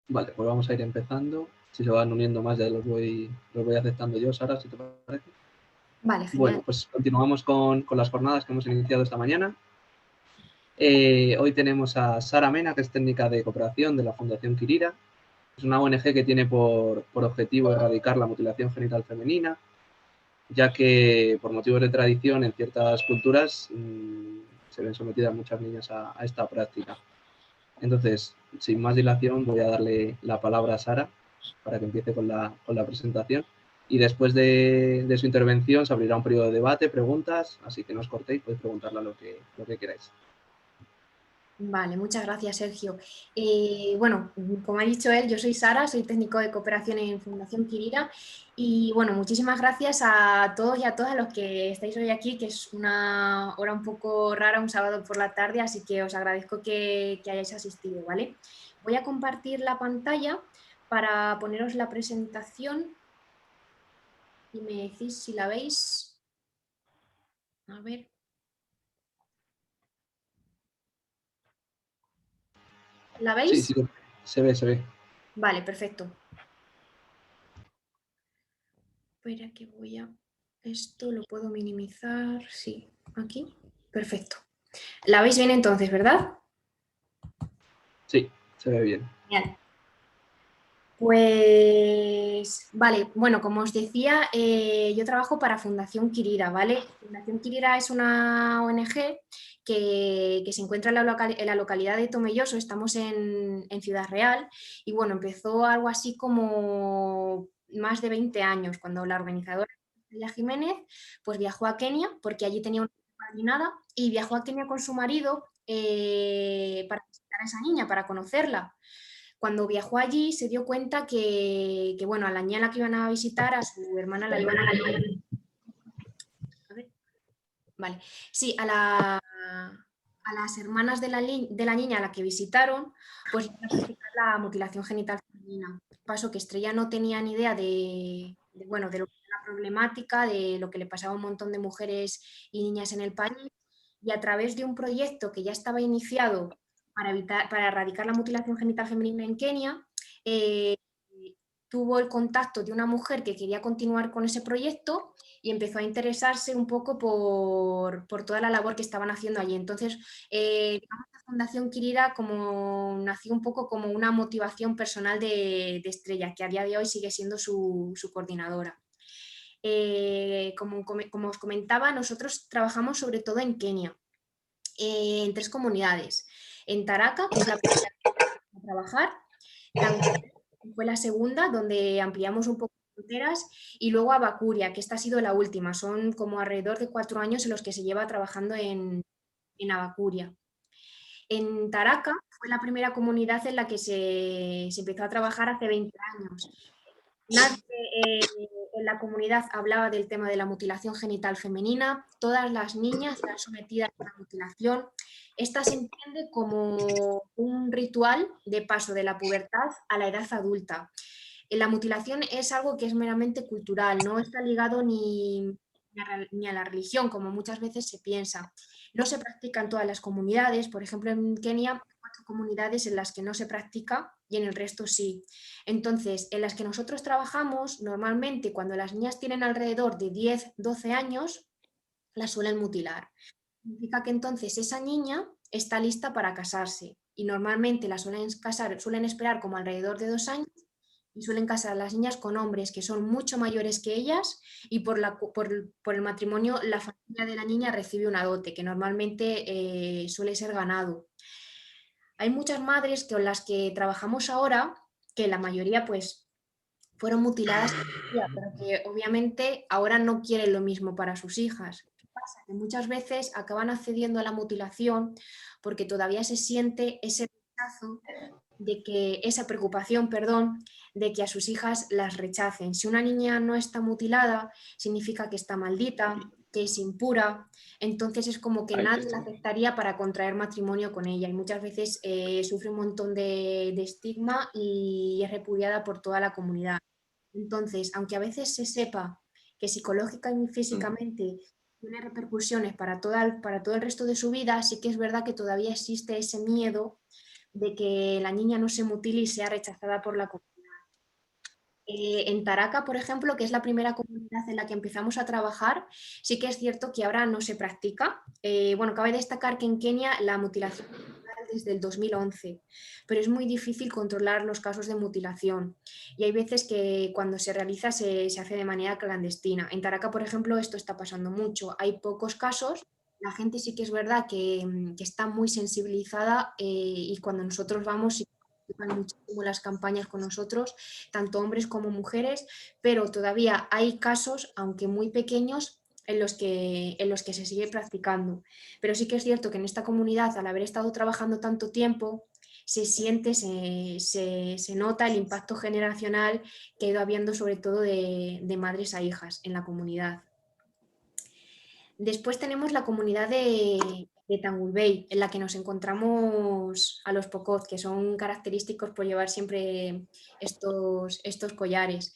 Vale, pues vamos a ir empezando. Si se van uniendo más ya los voy aceptando yo, Sara, si te parece. Vale, Bueno, genial. pues continuamos con las jornadas que hemos iniciado esta mañana. Hoy tenemos a Sara Mena, que es técnica de cooperación de la Fundación Quirira. Es una ONG que tiene por objetivo erradicar la mutilación genital femenina, ya que por motivos de tradición en ciertas culturas se ven sometidas muchas niñas a esta práctica. Entonces, sin más dilación, voy a darle la palabra a Sara para que empiece con la presentación. Y después de su intervención se abrirá un periodo de debate, preguntas, así que no os cortéis, podéis preguntarle lo que queráis. Vale, muchas gracias, Sergio. Bueno, como ha dicho él, yo soy Sara, soy técnico de cooperación en Fundación Quirira y bueno, muchísimas gracias a todos y a todas los que estáis hoy aquí, que es una hora un poco rara, un sábado por la tarde, así que os agradezco que hayáis asistido, ¿vale? Voy a compartir la pantalla para poneros la presentación y me decís si la veis. A ver, ¿la Sí, sí, veis? se ve, se ve. Vale, perfecto. Espera que voy a... Esto lo puedo minimizar. Sí, aquí. Perfecto. La veis bien entonces, ¿verdad? Sí, se ve bien. Genial. Pues vale, bueno, como os decía, yo trabajo para Fundación Quirira, ¿vale? Fundación Quirira es una ONG que se encuentra en la localidad de Tomelloso, estamos en Ciudad Real, y bueno, empezó algo así como más de 20 años, cuando la organizadora, Estrella Jiménez, pues viajó a Kenia, porque allí tenía una padrinada, y viajó a Kenia con su marido para visitar a esa niña, para conocerla. Cuando viajó allí se dio cuenta bueno, a la niña a la que iban a visitar, a su hermana la iban a ver, vale, sí, a las hermanas de la niña a la que visitaron, pues iban a practicar la mutilación genital femenina. Pasó que Estrella no tenía ni idea bueno, de lo que era la problemática, de lo que le pasaba a un montón de mujeres y niñas en el país, y a través de un proyecto que ya estaba iniciado para erradicar la mutilación genital femenina en Kenia, eh, tuvo el contacto de una mujer que quería continuar con ese proyecto y empezó a interesarse un poco por toda la labor que estaban haciendo allí. Entonces, digamos, la Fundación Quirira como, nació un poco como una motivación personal de Estrella, que a día de hoy sigue siendo su coordinadora. Como os comentaba, nosotros trabajamos sobre todo en Kenia, en 3 comunidades. En Taraca, que es la primera que trabajar, Tanganyika fue la segunda, donde ampliamos un poco las fronteras, y luego a Bakuria, que esta ha sido la última. Son como alrededor de 4 años en los que se lleva trabajando en Abacuria. En Taraca fue la primera comunidad en la que se empezó a trabajar hace 20 años. Nadie en la comunidad hablaba del tema de la mutilación genital femenina. Todas las niñas eran sometidas a la mutilación. Esta se entiende como un ritual de paso de la pubertad a la edad adulta. La mutilación es algo que es meramente cultural, no está ligado ni a la religión, como muchas veces se piensa. No se practica en todas las comunidades. Por ejemplo, en Kenia hay 4 comunidades en las que no se practica y en el resto sí. Entonces, en las que nosotros trabajamos, normalmente cuando las niñas tienen alrededor de 10, 12 años, las suelen mutilar. Significa que entonces esa niña está lista para casarse y normalmente la suelen casar, suelen esperar como alrededor de 2 años y suelen casar a las niñas con hombres que son mucho mayores que ellas, y por el matrimonio la familia de la niña recibe una dote que normalmente suele ser ganado. Hay muchas madres con las que trabajamos ahora, que la mayoría pues fueron mutiladas, pero que obviamente ahora no quieren lo mismo para sus hijas. ¿Qué pasa? Que muchas veces acaban accediendo a la mutilación porque todavía se siente ese rechazo de que, esa preocupación, perdón, de que a sus hijas las rechacen. Si una niña no está mutilada, significa que está maldita, que es impura, entonces es como que nadie la aceptaría para contraer matrimonio con ella, y muchas veces sufre un montón de estigma y es repudiada por toda la comunidad. Entonces, aunque a veces se sepa que psicológica y físicamente tiene repercusiones para todo el resto de su vida, sí que es verdad que todavía existe ese miedo de que la niña no se mutile y sea rechazada por la comunidad. En Taraca, por ejemplo, que es la primera comunidad en la que empezamos a trabajar, sí que es cierto que ahora no se practica. Bueno, cabe destacar que en Kenia la mutilación es legal desde el 2011, pero es muy difícil controlar los casos de mutilación y hay veces que cuando se realiza se hace de manera clandestina. En Taraca, por ejemplo, esto está pasando mucho. Hay pocos casos. La gente sí que es verdad que está muy sensibilizada y cuando nosotros vamos sí participan muchísimo las campañas con nosotros, tanto hombres como mujeres, pero todavía hay casos, aunque muy pequeños, en los que se sigue practicando. Pero sí que es cierto que en esta comunidad, al haber estado trabajando tanto tiempo, se siente, se nota el impacto generacional que ha ido habiendo sobre todo de madres a hijas en la comunidad. Después tenemos la comunidad de Tangulbey, en la que nos encontramos a los Pokot, que son característicos por llevar siempre estos collares.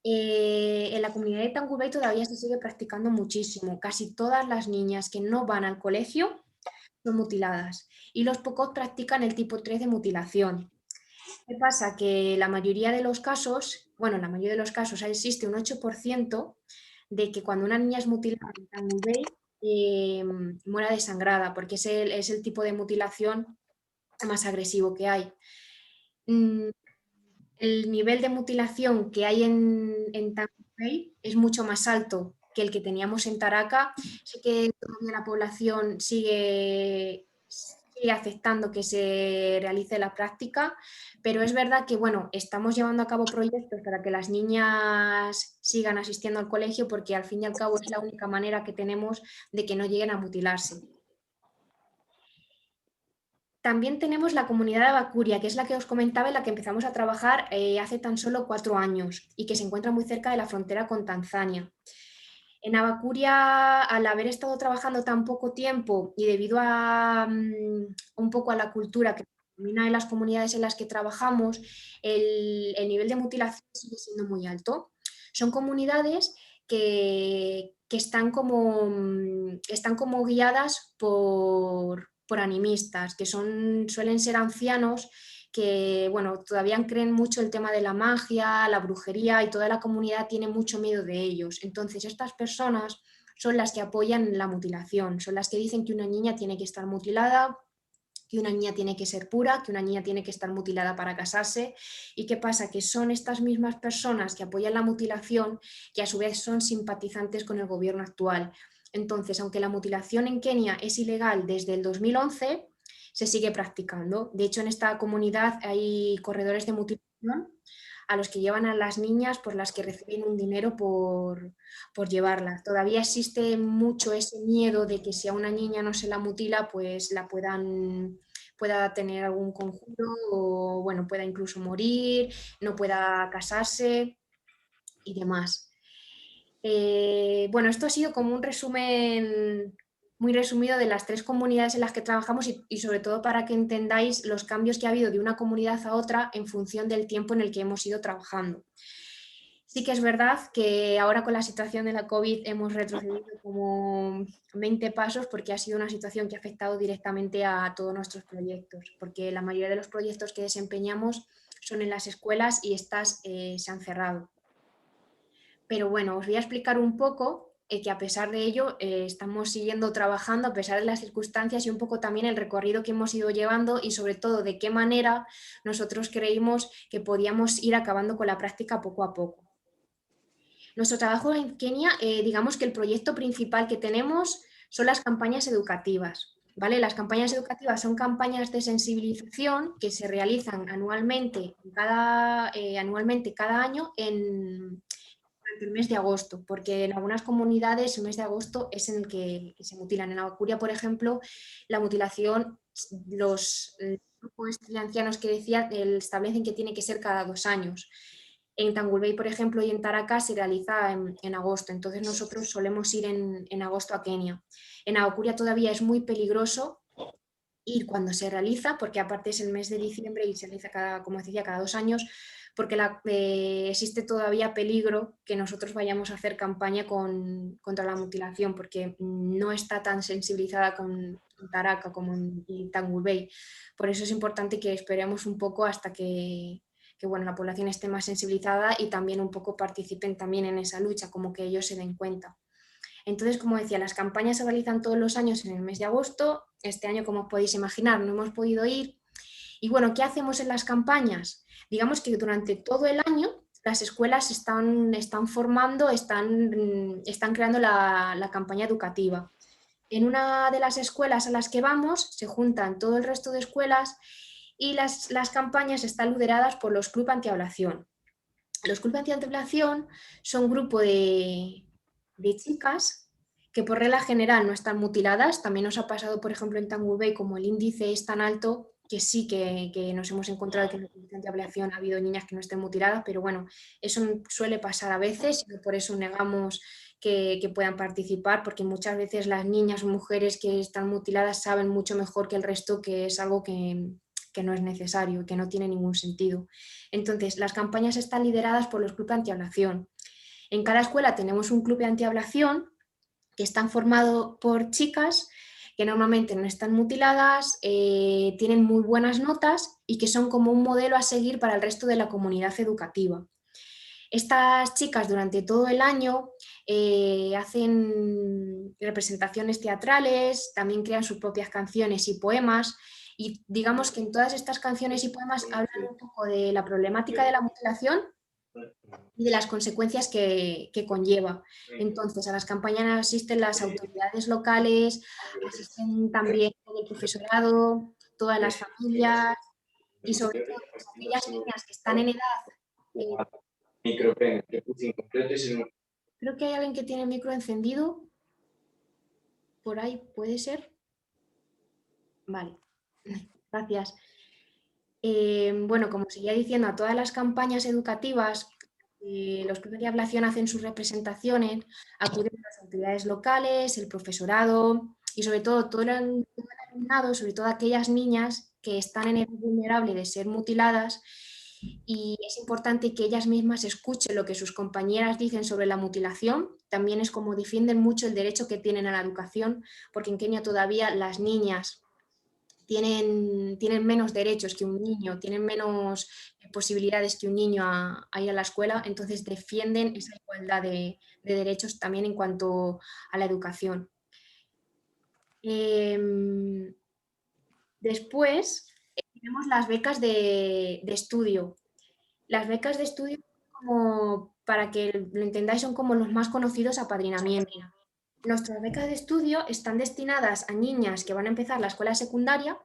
En la comunidad de Tangulbey todavía se sigue practicando muchísimo. Casi todas las niñas que no van al colegio son mutiladas. Y los Pokot practican el tipo 3 de mutilación. ¿Qué pasa? Que la mayoría de los casos, bueno, en la mayoría de los casos existe un 8% de que cuando una niña es mutilada en Tangulbey muera desangrada, porque es el tipo de mutilación más agresivo que hay. Mm, el nivel de mutilación que hay en Tangulbey es mucho más alto que el que teníamos en Taraca. Sé que todavía la población sigue aceptando que se realice la práctica, pero es verdad que bueno, estamos llevando a cabo proyectos para que las niñas sigan asistiendo al colegio porque al fin y al cabo es la única manera que tenemos de que no lleguen a mutilarse. También tenemos la comunidad de Abacuria, que es la que os comentaba, en la que empezamos a trabajar hace tan solo 4 años y que se encuentra muy cerca de la frontera con Tanzania. En Abacuria, al haber estado trabajando tan poco tiempo y debido a un poco a la cultura que domina en las comunidades en las que trabajamos, el nivel de mutilación sigue siendo muy alto. Son comunidades que están como guiadas por animistas, que suelen ser ancianos que bueno, todavía creen mucho el tema de la magia, la brujería y toda la comunidad tiene mucho miedo de ellos. Entonces, estas personas son las que apoyan la mutilación, son las que dicen que una niña tiene que estar mutilada, que una niña tiene que ser pura, que una niña tiene que estar mutilada para casarse. ¿Y qué pasa? Que son estas mismas personas que apoyan la mutilación que a su vez son simpatizantes con el gobierno actual. Entonces, aunque la mutilación en Kenia es ilegal desde el 2011, se sigue practicando. De hecho, en esta comunidad hay corredores de mutilación a los que llevan a las niñas por las que reciben un dinero por llevarlas. Todavía existe mucho ese miedo de que si a una niña no se la mutila, pues pueda tener algún conjuro o bueno, pueda incluso morir, no pueda casarse y demás. Bueno, esto ha sido como un resumen muy resumido de las 3 comunidades en las que trabajamos y sobre todo para que entendáis los cambios que ha habido de una comunidad a otra en función del tiempo en el que hemos ido trabajando. Sí que es verdad que ahora con la situación de la COVID hemos retrocedido como 20 pasos porque ha sido una situación que ha afectado directamente a todos nuestros proyectos, porque la mayoría de los proyectos que desempeñamos son en las escuelas y estas se han cerrado. Pero bueno, os voy a explicar un poco que a pesar de ello estamos siguiendo trabajando a pesar de las circunstancias y un poco también el recorrido que hemos ido llevando y sobre todo de qué manera nosotros creímos que podíamos ir acabando con la práctica poco a poco. Nuestro trabajo en Kenia, digamos que el proyecto principal que tenemos son las campañas educativas. ¿Vale? Las campañas educativas son campañas de sensibilización que se realizan anualmente cada año durante el mes de agosto, porque en algunas comunidades el mes de agosto es en el que se mutilan. En Abacuria, por ejemplo, la mutilación, los grupos de ancianos que decía establecen que tiene que ser cada 2 años. En Tangulbey, por ejemplo, y en Taraca se realiza en agosto, entonces nosotros solemos ir en agosto a Kenia. En Abacuria todavía es muy peligroso ir cuando se realiza, porque aparte es el mes de diciembre y se realiza como decía, cada 2 años, porque existe todavía peligro que nosotros vayamos a hacer campaña contra la mutilación, porque no está tan sensibilizada con en Taraca como en Tangulbey. Por eso es importante que esperemos un poco hasta que bueno, la población esté más sensibilizada y también un poco participen también en esa lucha, como que ellos se den cuenta. Entonces, como decía, las campañas se realizan todos los años en el mes de agosto. Este año, como podéis imaginar, no hemos podido ir. Y bueno, ¿qué hacemos en las campañas? Digamos que durante todo el año las escuelas están formando, están creando la campaña educativa. En una de las escuelas a las que vamos se juntan todo el resto de escuelas y las campañas están lideradas por los clubes antiablación. Los clubes antiablación son un grupo de chicas que por regla general no están mutiladas. También nos ha pasado, por ejemplo, en Tangulbey, como el índice es tan alto, que sí que nos hemos encontrado que en el club de antiablación ha habido niñas que no estén mutiladas, pero bueno, eso suele pasar a veces y por eso negamos que puedan participar, porque muchas veces las niñas o mujeres que están mutiladas saben mucho mejor que el resto que es algo que no es necesario, que no tiene ningún sentido. Entonces, las campañas están lideradas por los clubes de antiablación. En cada escuela tenemos un club de antiablación que están formados por chicas que normalmente no están mutiladas, tienen muy buenas notas y que son como un modelo a seguir para el resto de la comunidad educativa. Estas chicas durante todo el año hacen representaciones teatrales, también crean sus propias canciones y poemas y digamos que en todas estas canciones y poemas hablan un poco de la problemática de la mutilación y de las consecuencias que conlleva. Entonces, a las campañas asisten las autoridades locales, asisten también el profesorado, todas las familias y sobre todo pues, aquellas niñas que están en edad. Creo que hay alguien que tiene el micro encendido. Por ahí puede ser. Vale, gracias. Bueno, como seguía diciendo, a todas las campañas educativas, los clubes de ablación hacen sus representaciones, acuden las autoridades locales, el profesorado y sobre todo el alumnado, sobre todo aquellas niñas que están en edad vulnerable de ser mutiladas, y es importante que ellas mismas escuchen lo que sus compañeras dicen sobre la mutilación. También es como defienden mucho el derecho que tienen a la educación, porque en Kenia todavía las niñas tienen menos derechos que un niño, tienen menos posibilidades que un niño a ir a la escuela, entonces defienden esa igualdad de derechos también en cuanto a la educación. Después tenemos las becas de estudio. Las becas de estudio, como para que lo entendáis, son como los más conocidos apadrinamientos. Nuestras becas de estudio están destinadas a niñas que van a empezar la escuela secundaria.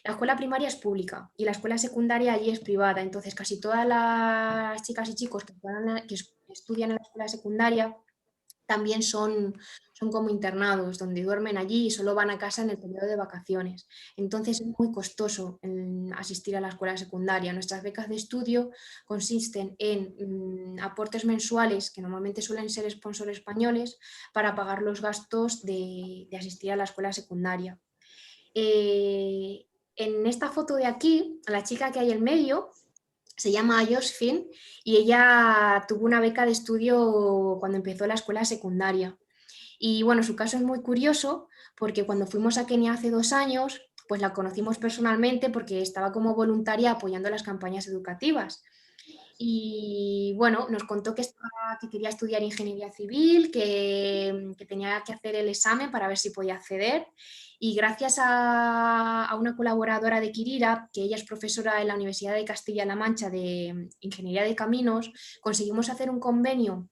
La escuela primaria es pública y la escuela secundaria allí es privada, entonces casi todas las chicas y chicos que estudian en la escuela secundaria también son como internados, donde duermen allí y solo van a casa en el periodo de vacaciones. Entonces es muy costoso asistir a la escuela secundaria. Nuestras becas de estudio consisten en aportes mensuales, que normalmente suelen ser sponsors españoles, para pagar los gastos de asistir a la escuela secundaria. En esta foto de aquí, la chica que hay en medio se llama Josephine y ella tuvo una beca de estudio cuando empezó la escuela secundaria. Y bueno, su caso es muy curioso porque cuando fuimos a Kenia hace 2 años, pues la conocimos personalmente porque estaba como voluntaria apoyando las campañas educativas. Y bueno, nos contó que quería estudiar ingeniería civil, que tenía que hacer el examen para ver si podía acceder. Y gracias a una colaboradora de Quirira, que ella es profesora en la Universidad de Castilla-La Mancha de Ingeniería de Caminos, conseguimos hacer un convenio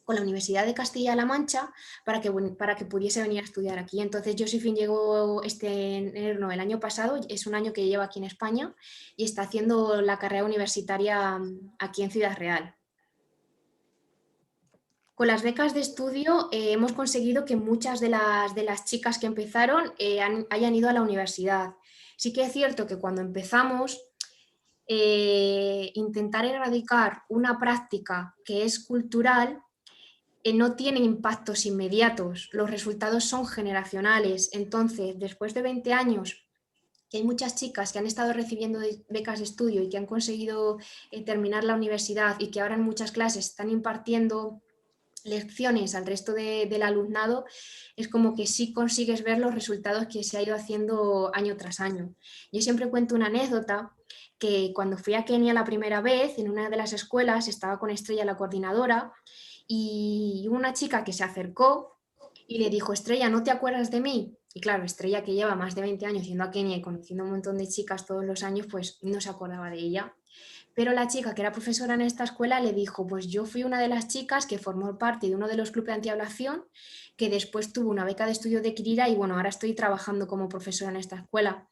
con la Universidad de Castilla-La Mancha para que pudiese venir a estudiar aquí. Entonces Josephine llegó el año pasado, es un año que lleva aquí en España y está haciendo la carrera universitaria aquí en Ciudad Real. Con las becas de estudio hemos conseguido que muchas de las chicas que empezaron hayan ido a la universidad. Sí que es cierto que cuando empezamos, intentar erradicar una práctica que es cultural no tiene impactos inmediatos, los resultados son generacionales. Entonces, después de 20 años, que hay muchas chicas que han estado recibiendo becas de estudio y que han conseguido terminar la universidad y que ahora en muchas clases están impartiendo lecciones al resto del alumnado, es como que sí consigues ver los resultados que se ha ido haciendo año tras año. Yo siempre cuento una anécdota que cuando fui a Kenia la primera vez, en una de las escuelas, estaba con Estrella, la coordinadora, y hubo una chica que se acercó y le dijo: Estrella, ¿no te acuerdas de mí? Y claro, Estrella, que lleva más de 20 años yendo a Kenia y conociendo un montón de chicas todos los años, pues no se acordaba de ella. Pero la chica que era profesora en esta escuela le dijo: pues yo fui una de las chicas que formó parte de uno de los clubes de antiablación, que después tuvo una beca de estudio de Kirira y bueno, ahora estoy trabajando como profesora en esta escuela.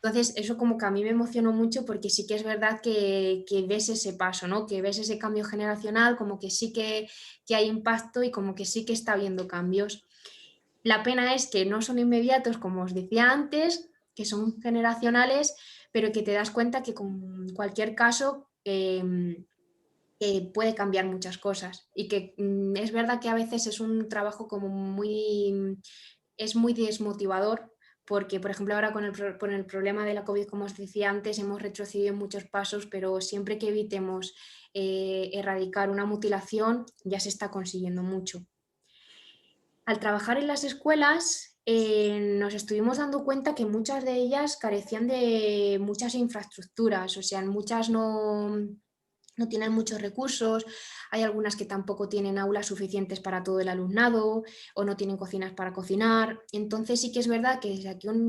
Entonces, eso como que a mí me emocionó mucho porque sí que es verdad que ves ese paso, ¿no? Que ves ese cambio generacional, como que sí que hay impacto y como que sí que está habiendo cambios. La pena es que no son inmediatos, como os decía antes, que son generacionales, pero que te das cuenta que con cualquier caso puede cambiar muchas cosas y que es verdad que a veces es un trabajo como es muy desmotivador porque, por ejemplo, ahora con el problema de la COVID, como os decía antes, hemos retrocedido en muchos pasos, pero siempre que evitemos erradicar una mutilación ya se está consiguiendo mucho. Al trabajar en las escuelas, nos estuvimos dando cuenta que muchas de ellas carecían de muchas infraestructuras, o sea, muchas no tienen muchos recursos, hay algunas que tampoco tienen aulas suficientes para todo el alumnado o no tienen cocinas para cocinar. Entonces sí que es verdad que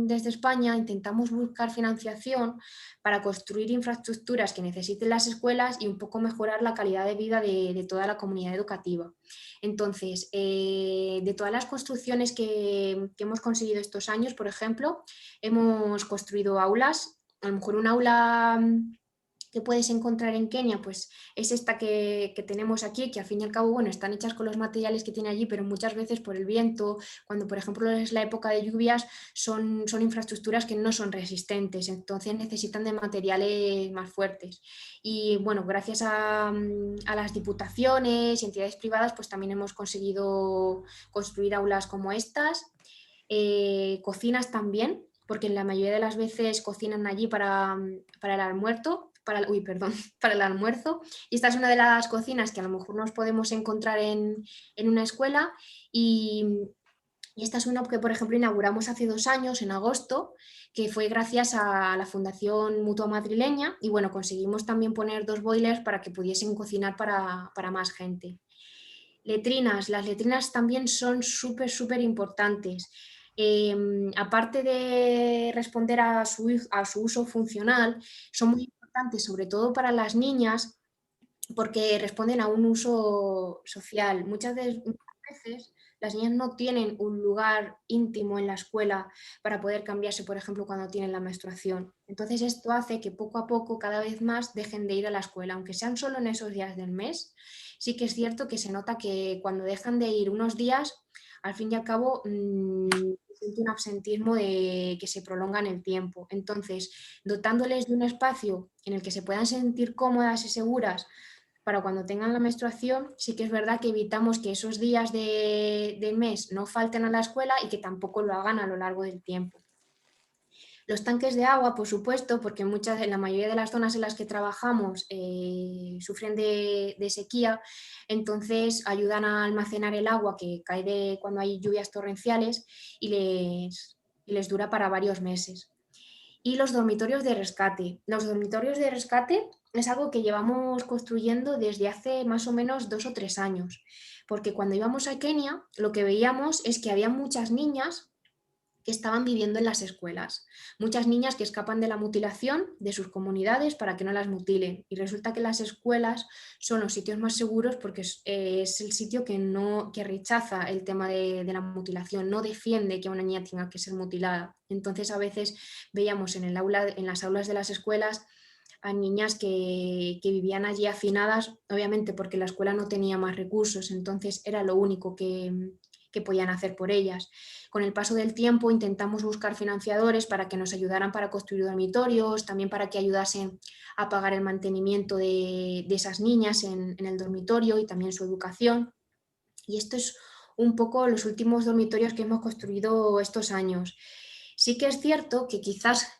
desde España intentamos buscar financiación para construir infraestructuras que necesiten las escuelas y un poco mejorar la calidad de vida de toda la comunidad educativa. Entonces, de todas las construcciones que hemos conseguido estos años, por ejemplo, hemos construido aulas, a lo mejor un aula que puedes encontrar en Kenia, pues es esta que tenemos aquí, que al fin y al cabo, bueno, están hechas con los materiales que tiene allí, pero muchas veces por el viento, cuando por ejemplo es la época de lluvias, son infraestructuras que no son resistentes, entonces necesitan de materiales más fuertes. Y bueno, gracias a las diputaciones y entidades privadas, pues también hemos conseguido construir aulas como estas, cocinas también, porque en la mayoría de las veces cocinan allí para el almuerzo, para el almuerzo. Y esta es una de las cocinas que a lo mejor nos podemos encontrar en una escuela y esta es una que, por ejemplo, inauguramos hace 2 años, en agosto, que fue gracias a la Fundación Mutua Madrileña y bueno, conseguimos también poner 2 boilers para que pudiesen cocinar para más gente. Letrinas, las letrinas también son súper importantes. Aparte de responder a su uso funcional, son muy importantes, sobre todo para las niñas, porque responden a un uso social. Muchas veces las niñas no tienen un lugar íntimo en la escuela para poder cambiarse, por ejemplo, cuando tienen la menstruación. Entonces esto hace que poco a poco, cada vez más, dejen de ir a la escuela, aunque sean solo en esos días del mes. Sí que es cierto que se nota que cuando dejan de ir unos días, al fin y al cabo, siente un absentismo que se prolonga en el tiempo. Entonces, dotándoles de un espacio en el que se puedan sentir cómodas y seguras para cuando tengan la menstruación, sí que es verdad que evitamos que esos días del mes no falten a la escuela y que tampoco lo hagan a lo largo del tiempo. Los tanques de agua, por supuesto, porque en la mayoría de las zonas en las que trabajamos sufren de sequía, entonces ayudan a almacenar el agua que cae cuando hay lluvias torrenciales y les dura para varios meses. Y los dormitorios de rescate. Los dormitorios de rescate es algo que llevamos construyendo desde hace más o menos 2 o 3 años, porque cuando íbamos a Kenia lo que veíamos es que había muchas niñas que estaban viviendo en las escuelas, muchas niñas que escapan de la mutilación de sus comunidades para que no las mutilen. Y resulta que las escuelas son los sitios más seguros porque es el sitio que rechaza el tema de la mutilación, no defiende que una niña tenga que ser mutilada. Entonces a veces veíamos en las aulas de las escuelas a niñas que vivían allí hacinadas, obviamente porque la escuela no tenía más recursos, entonces era lo único que podían hacer por ellas. Con el paso del tiempo intentamos buscar financiadores para que nos ayudaran para construir dormitorios, también para que ayudasen a pagar el mantenimiento de esas niñas en el dormitorio y también su educación. Y esto es un poco los últimos dormitorios que hemos construido estos años. Sí que es cierto que quizás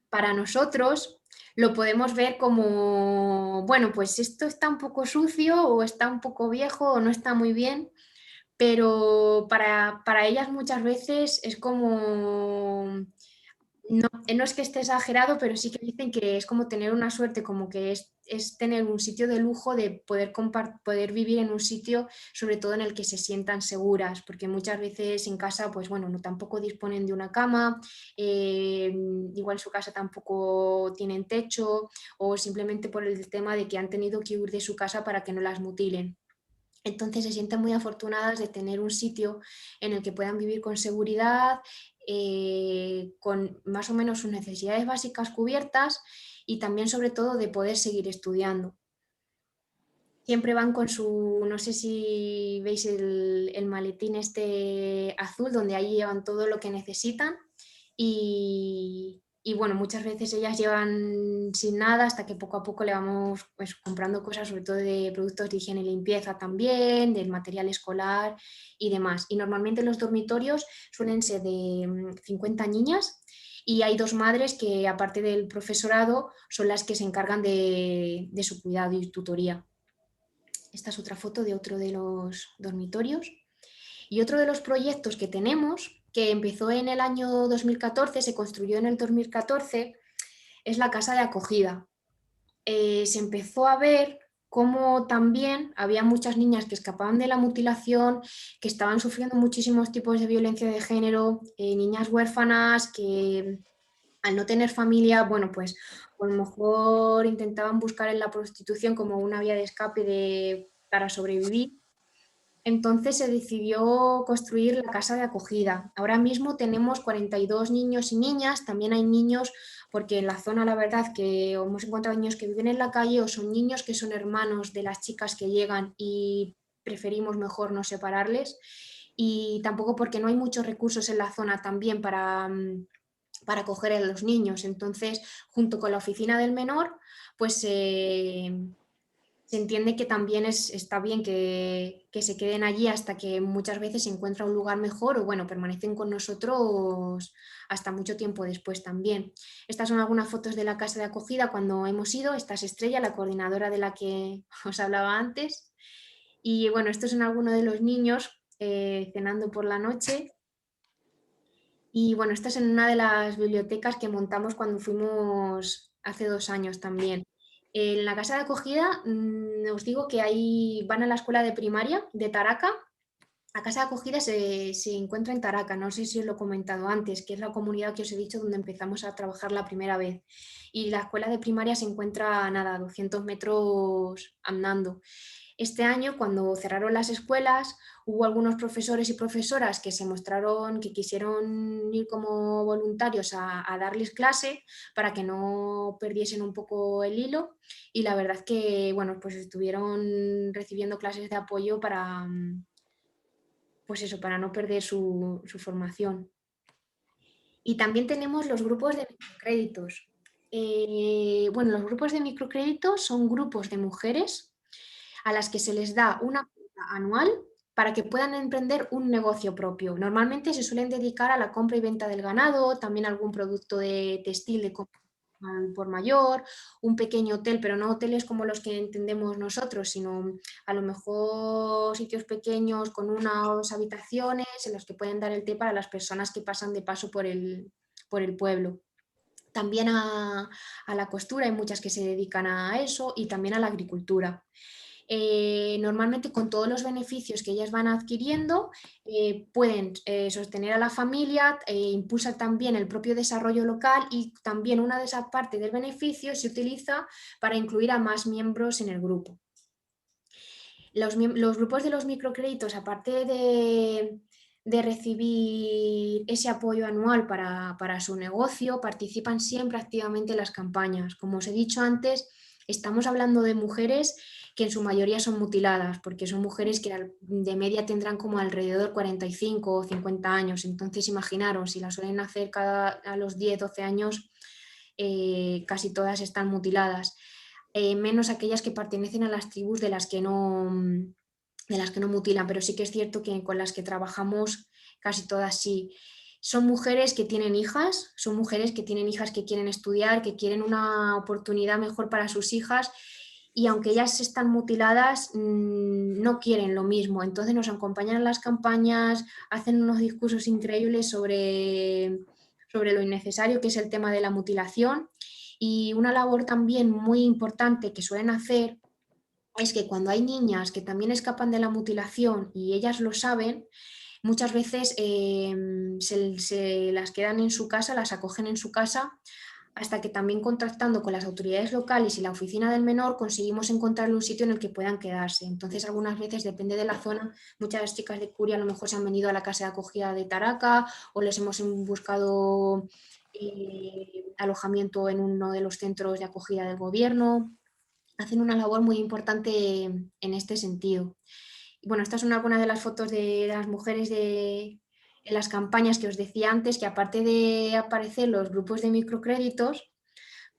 para nosotros lo podemos ver como, bueno, pues esto está un poco sucio o está un poco viejo o no está muy bien, pero para ellas muchas veces es como, no es que esté exagerado, pero sí que dicen que es como tener una suerte, como que es tener un sitio de lujo de poder vivir en un sitio, sobre todo en el que se sientan seguras, porque muchas veces en casa, pues bueno, no tampoco disponen de una cama, igual en su casa tampoco tienen techo, o simplemente por el tema de que han tenido que huir de su casa para que no las mutilen. Entonces se sienten muy afortunadas de tener un sitio en el que puedan vivir con seguridad, con más o menos sus necesidades básicas cubiertas y también sobre todo de poder seguir estudiando. Siempre van con su, no sé si veis el maletín este azul, donde ahí llevan todo lo que necesitan y bueno, muchas veces ellas llevan sin nada hasta que poco a poco le vamos pues, comprando cosas, sobre todo de productos de higiene y limpieza también, del material escolar y demás. Y normalmente los dormitorios suelen ser de 50 niñas y hay 2 madres que, aparte del profesorado, son las que se encargan de su cuidado y tutoría. Esta es otra foto de otro de los dormitorios. Y otro de los proyectos que tenemos, que empezó en el año 2014, se construyó en el 2014, es la casa de acogida. Se empezó a ver cómo también había muchas niñas que escapaban de la mutilación, que estaban sufriendo muchísimos tipos de violencia de género, niñas huérfanas que al no tener familia, bueno, pues a lo mejor intentaban buscar en la prostitución como una vía de escape para sobrevivir. Entonces se decidió construir la casa de acogida. Ahora mismo tenemos 42 niños y niñas, también hay niños, porque en la zona la verdad que hemos encontrado niños que viven en la calle o son niños que son hermanos de las chicas que llegan y preferimos mejor no separarles. Y tampoco porque no hay muchos recursos en la zona también para acoger a los niños. Entonces, junto con la oficina del menor, pues se entiende que también está bien que se queden allí hasta que muchas veces se encuentra un lugar mejor o bueno, permanecen con nosotros hasta mucho tiempo después también. Estas son algunas fotos de la casa de acogida cuando hemos ido. Esta es Estrella, la coordinadora de la que os hablaba antes. Y bueno, estos son algunos de los niños cenando por la noche. Y bueno, esta es en una de las bibliotecas que montamos cuando fuimos hace 2 años también. En la casa de acogida, os digo que ahí van a la escuela de primaria de Taraca. La casa de acogida se encuentra en Taraca, no sé si os lo he comentado antes, que es la comunidad que os he dicho donde empezamos a trabajar la primera vez. Y la escuela de primaria se encuentra, nada, a 200 metros andando. Este año, cuando cerraron las escuelas, hubo algunos profesores y profesoras que se mostraron, que quisieron ir como voluntarios a darles clase para que no perdiesen un poco el hilo. Y la verdad que, bueno, pues estuvieron recibiendo clases de apoyo para, pues eso, para no perder su formación. Y también tenemos los grupos de microcréditos. Bueno, los grupos de microcréditos son grupos de mujeres a las que se les da una cuota anual para que puedan emprender un negocio propio. Normalmente se suelen dedicar a la compra y venta del ganado, también algún producto de textil de compra al por mayor, un pequeño hotel, pero no hoteles como los que entendemos nosotros, sino a lo mejor sitios pequeños con unas habitaciones en los que pueden dar el té para las personas que pasan de paso por el pueblo. También a la costura, hay muchas que se dedican a eso y también a la agricultura. Normalmente con todos los beneficios que ellas van adquiriendo pueden sostener a la familia, impulsa también el propio desarrollo local y también una de esas partes del beneficio se utiliza para incluir a más miembros en el grupo. Los grupos de los microcréditos, aparte de recibir ese apoyo anual para su negocio, participan siempre activamente en las campañas. Como os he dicho antes, estamos hablando de mujeres que en su mayoría son mutiladas, porque son mujeres que de media tendrán como alrededor 45 o 50 años. Entonces, imaginaros, si las suelen hacer a los 10, 12 años, casi todas están mutiladas. Menos aquellas que pertenecen a las tribus de las que no mutilan, pero sí que es cierto que con las que trabajamos casi todas sí. son mujeres que tienen hijas, son mujeres que tienen hijas que quieren estudiar, que quieren una oportunidad mejor para sus hijas y aunque ellas están mutiladas, no quieren lo mismo. Entonces nos acompañan en las campañas, hacen unos discursos increíbles sobre lo innecesario que es el tema de la mutilación y una labor también muy importante que suelen hacer es que cuando hay niñas que también escapan de la mutilación y ellas lo saben, muchas veces se las quedan en su casa, las acogen en su casa, hasta que también contactando con las autoridades locales y la oficina del menor conseguimos encontrarle un sitio en el que puedan quedarse. Entonces algunas veces, depende de la zona, muchas chicas de Curia a lo mejor se han venido a la casa de acogida de Taraca o les hemos buscado alojamiento en uno de los centros de acogida del gobierno. Hacen una labor muy importante en este sentido. Y bueno, estas son algunas de las fotos de las mujeres en las campañas que os decía antes, que aparte de aparecer los grupos de microcréditos,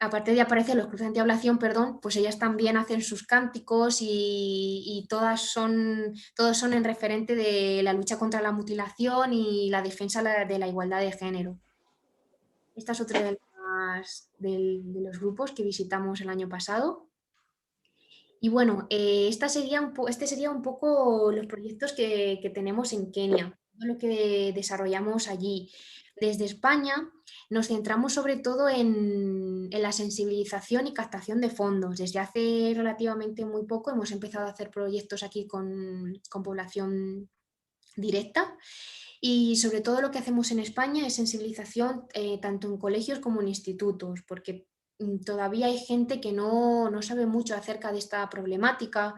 aparte de aparecer los grupos de antiablación, perdón, pues ellas también hacen sus cánticos y todos son en referente de la lucha contra la mutilación y la defensa de la igualdad de género. Esta es otra de los grupos que visitamos el año pasado. Y bueno, este sería un poco los proyectos que tenemos en Kenia, todo lo que desarrollamos allí. Desde España nos centramos sobre todo en la sensibilización y captación de fondos. Desde hace relativamente muy poco hemos empezado a hacer proyectos aquí con población directa y sobre todo lo que hacemos en España es sensibilización tanto en colegios como en institutos, porque todavía hay gente que no sabe mucho acerca de esta problemática.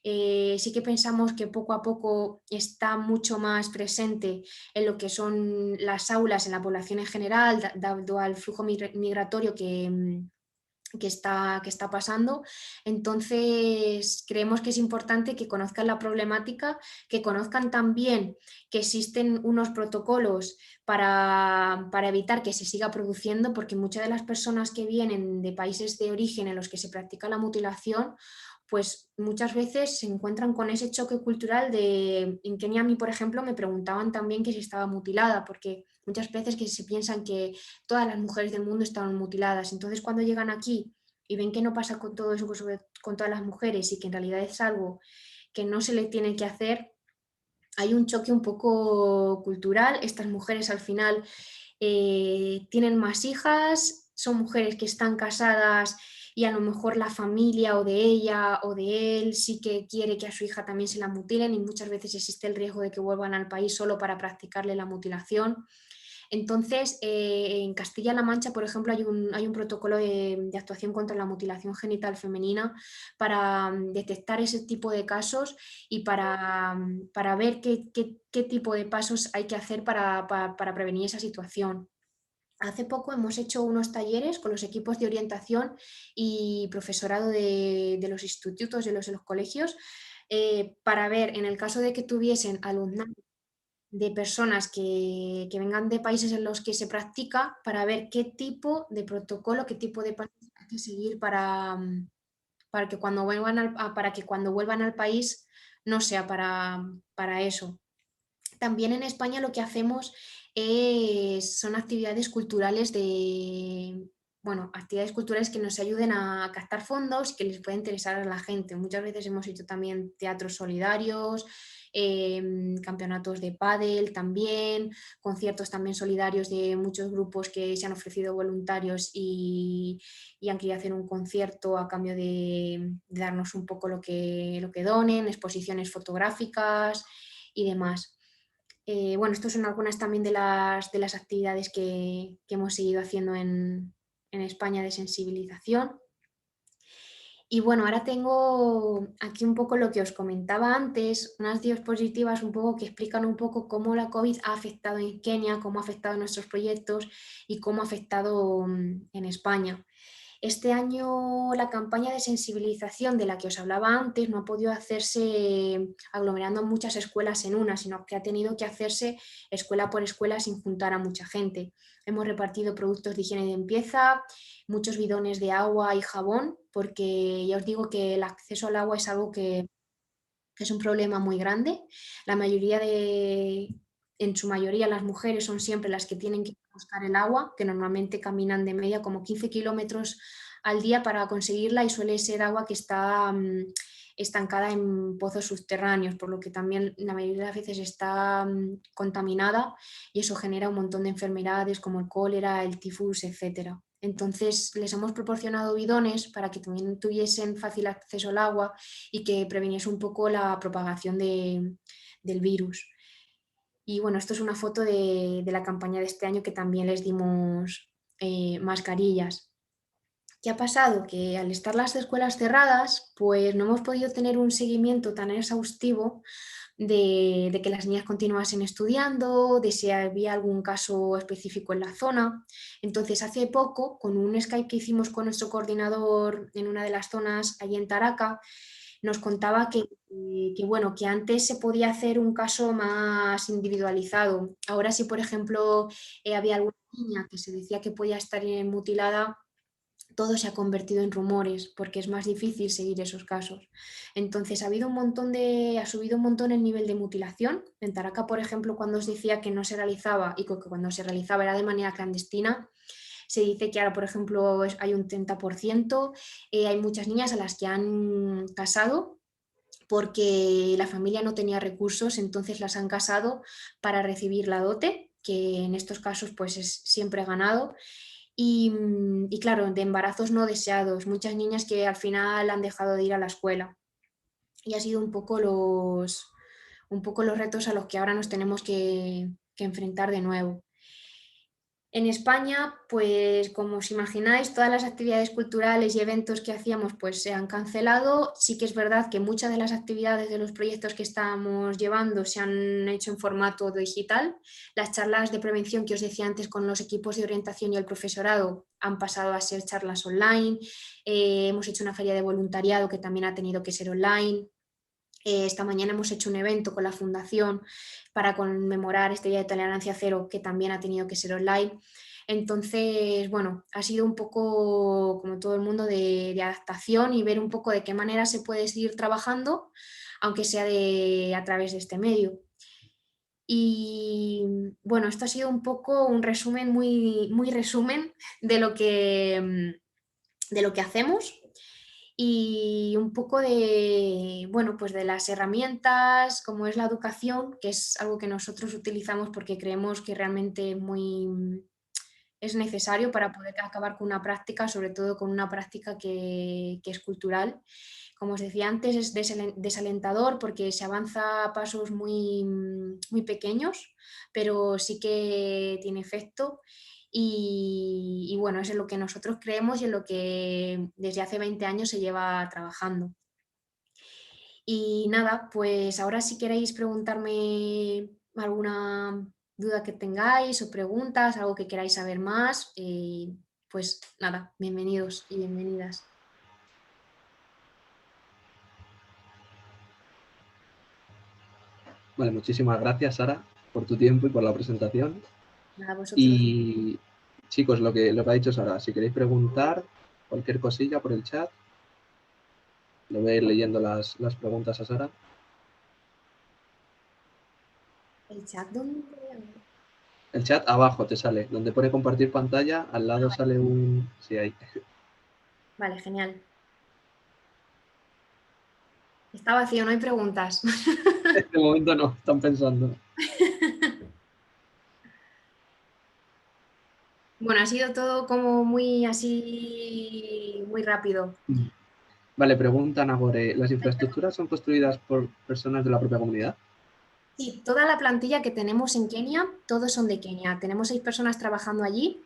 Sí que pensamos que poco a poco está mucho más presente en lo que son las aulas, en la población en general, dado al flujo migratorio que está pasando. Entonces, creemos que es importante que conozcan la problemática, que conozcan también que existen unos protocolos para evitar que se siga produciendo, porque muchas de las personas que vienen de países de origen en los que se practica la mutilación, pues muchas veces se encuentran con ese choque cultural de, en Kenia a mí, por ejemplo, me preguntaban también que si estaba mutilada, porque muchas veces que se piensan que todas las mujeres del mundo estaban mutiladas. Entonces, cuando llegan aquí y ven que no pasa con todo eso, con todas las mujeres y que en realidad es algo que no se le tiene que hacer, hay un choque un poco cultural. Estas mujeres al final tienen más hijas, son mujeres que están casadas y a lo mejor la familia o de ella o de él sí que quiere que a su hija también se la mutilen y muchas veces existe el riesgo de que vuelvan al país solo para practicarle la mutilación. Entonces, en Castilla-La Mancha, por ejemplo, hay un protocolo de actuación contra la mutilación genital femenina para detectar ese tipo de casos y para ver qué tipo de pasos hay que hacer para prevenir esa situación. Hace poco hemos hecho unos talleres con los equipos de orientación y profesorado de los institutos, de los colegios, para ver, en el caso de que tuviesen alumnado de personas que vengan de países en los que se practica, para ver qué tipo de protocolo, qué tipo de pasos hay que seguir para que cuando vuelvan al país no sea para eso. También en España lo que hacemos son actividades culturales bueno, actividades culturales que nos ayuden a captar fondos y que les pueda interesar a la gente. Muchas veces hemos hecho también teatros solidarios, campeonatos de pádel también, conciertos también solidarios de muchos grupos que se han ofrecido voluntarios y han querido hacer un concierto a cambio de darnos un poco lo que donen, exposiciones fotográficas y demás. Bueno, estas son algunas también de las actividades que hemos seguido haciendo en España de sensibilización. Y bueno, ahora tengo aquí un poco lo que os comentaba antes, unas diapositivas un poco que explican un poco cómo la COVID ha afectado en Kenia, cómo ha afectado nuestros proyectos y cómo ha afectado en España. Este año la campaña de sensibilización de la que os hablaba antes no ha podido hacerse aglomerando muchas escuelas en una, sino que ha tenido que hacerse escuela por escuela sin juntar a mucha gente. Hemos repartido productos de higiene y de limpieza, muchos bidones de agua y jabón, porque ya os digo que el acceso al agua es algo que es un problema muy grande. La mayoría en su mayoría las mujeres son siempre las que tienen que buscar el agua, que normalmente caminan de media como 15 kilómetros al día para conseguirla y suele ser agua que está estancada en pozos subterráneos, por lo que también la mayoría de las veces está contaminada y eso genera un montón de enfermedades como el cólera, el tifus, etcétera. Entonces les hemos proporcionado bidones para que también tuviesen fácil acceso al agua y que previniese un poco la propagación del virus. Y bueno, esto es una foto de la campaña de este año que también les dimos mascarillas. ¿Qué ha pasado? Que al estar las escuelas cerradas, pues no hemos podido tener un seguimiento tan exhaustivo de que las niñas continuasen estudiando, de si había algún caso específico en la zona. Entonces, hace poco, con un Skype que hicimos con nuestro coordinador en una de las zonas allí en Taraca, nos contaba bueno, que antes se podía hacer un caso más individualizado. Ahora, si por ejemplo había alguna niña que se decía que podía estar mutilada, todo se ha convertido en rumores porque es más difícil seguir esos casos. Entonces ha subido un montón el nivel de mutilación. En Taraca, por ejemplo, cuando os decía que no se realizaba y que cuando se realizaba era de manera clandestina, se dice que ahora, por ejemplo, hay un 30%. Hay muchas niñas a las que han casado porque la familia no tenía recursos, entonces las han casado para recibir la dote, que en estos casos pues es siempre ganado. Y claro, de embarazos no deseados, muchas niñas que al final han dejado de ir a la escuela. Y ha sido un poco los retos a los que ahora nos tenemos que enfrentar de nuevo. En España, pues como os imagináis, todas las actividades culturales y eventos que hacíamos pues se han cancelado. Sí que es verdad que muchas de las actividades de los proyectos que estábamos llevando se han hecho en formato digital. Las charlas de prevención que os decía antes con los equipos de orientación y el profesorado han pasado a ser charlas online. Hemos hecho una feria de voluntariado que también ha tenido que ser online. Esta mañana hemos hecho un evento con la Fundación para conmemorar este Día de Tolerancia Cero, que también ha tenido que ser online. Entonces, bueno, ha sido un poco, como todo el mundo, de adaptación y ver un poco de qué manera se puede seguir trabajando, aunque sea a través de este medio. Y bueno, esto ha sido un poco un resumen, muy resumen de lo que hacemos y un poco bueno, pues de las herramientas, como es la educación, que es algo que nosotros utilizamos porque creemos que realmente es necesario para poder acabar con una práctica, sobre todo con una práctica que es cultural. Como os decía antes, es desalentador porque se avanza a pasos muy pequeños, pero sí que tiene efecto. Y bueno, es en lo que nosotros creemos y en lo que desde hace 20 años se lleva trabajando. Y nada, pues ahora si queréis preguntarme alguna duda que tengáis o preguntas, algo que queráis saber más, pues nada, bienvenidos y bienvenidas. Vale, muchísimas gracias, Sara, por tu tiempo y por la presentación. Nada, vosotros. Y chicos, lo que ha dicho Sara, si queréis preguntar cualquier cosilla por el chat, lo voy a ir leyendo las preguntas a Sara. ¿El chat dónde? El chat abajo te sale, donde pone compartir pantalla, al lado sale un... Sí, ahí. Vale, genial. Está vacío, no hay preguntas. En este momento no, están pensando. Bueno, ha sido todo como muy así, muy rápido. Vale, preguntan ahora, ¿las infraestructuras son construidas por personas de la propia comunidad? Sí, toda la plantilla que tenemos en Kenia, todos son de Kenia. Tenemos 6 personas trabajando allí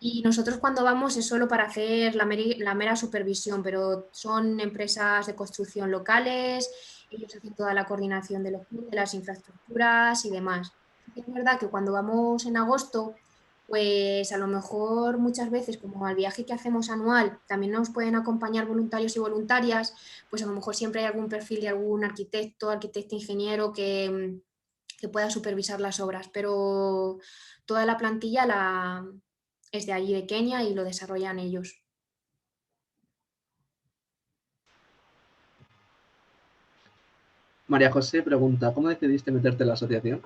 y nosotros cuando vamos es solo para hacer la mera supervisión, pero son empresas de construcción locales, ellos hacen toda la coordinación de de las infraestructuras y demás. Es verdad que cuando vamos en agosto, pues a lo mejor muchas veces, como al viaje que hacemos anual, también nos pueden acompañar voluntarios y voluntarias, pues a lo mejor siempre hay algún perfil de algún arquitecto, ingeniero que pueda supervisar las obras, pero toda la plantilla es de allí, de Kenia, y lo desarrollan ellos. María José pregunta, ¿cómo decidiste meterte en la asociación?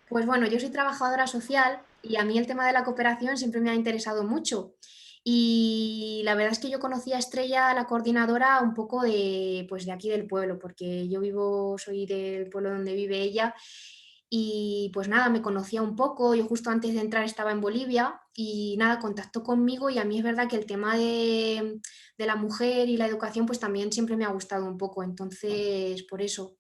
Pues bueno, yo soy trabajadora social y a mí el tema de la cooperación siempre me ha interesado mucho. Y la verdad es que yo conocí a Estrella, la coordinadora, un poco de, pues de aquí del pueblo, porque yo vivo, soy del pueblo donde vive ella. Y pues nada, me conocía un poco, yo justo antes de entrar estaba en Bolivia y nada, contactó conmigo y a mí es verdad que el tema de la mujer y la educación pues también siempre me ha gustado un poco, entonces por eso.